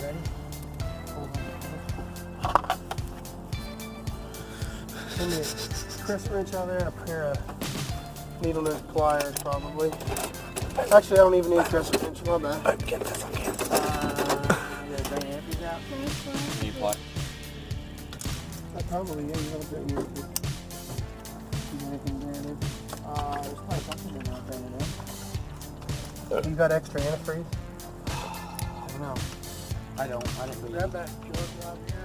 Ready? Give me a crescent wrench out there and a pair of needle nose pliers, probably. Actually, I don't even need a crescent wrench. My bad. You gotta bring the empties out. Need pliers? Probably, yeah, you don't put your anything there, dude. There's probably something in there bringing in. You got extra antifreeze? I don't know. I didn't believe Grab that jug out here.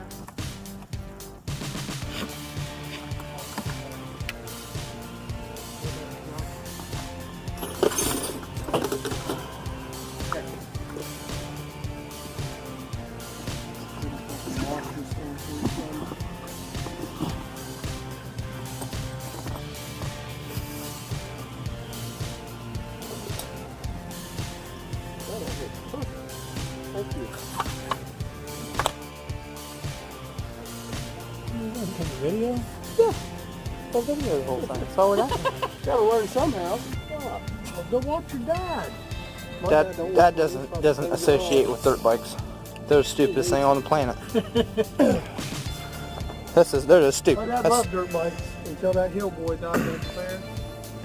Thank you. You gonna take a video? Yeah. We'll video the whole thing. That's all we're doing. Gotta learn somehow. Well, go watch your dad. My dad don't Dad watch doesn't movies, associate with dirt bikes. They're the stupidest thing on the planet. They're just My stupid. dad loved dirt bikes until that hill boy died at the fair.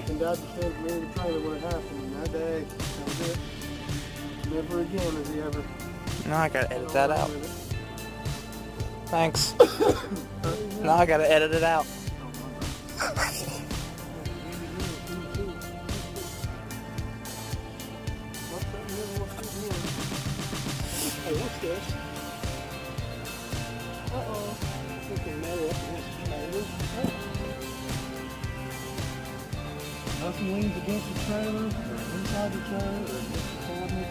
And Dad became me in the trailer when it happened. And that day, that was it. Never again has he ever. Now I gotta edit that out. Thanks. Now I gotta edit it out. Hey, what's this? Uh-oh. Nothing leans against the trailer, or inside the trailer, or against the cabinet.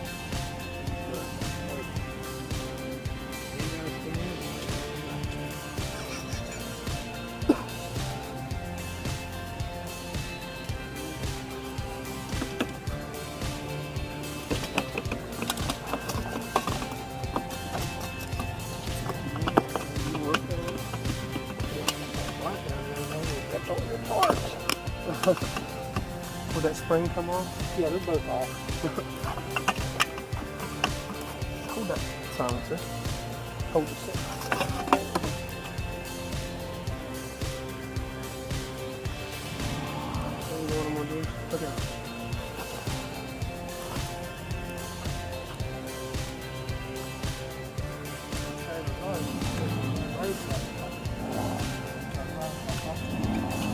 Would that spring come off? Yeah, they're both off. Hold that silencer. Hold the stick. You know what I'm gonna do? Okay.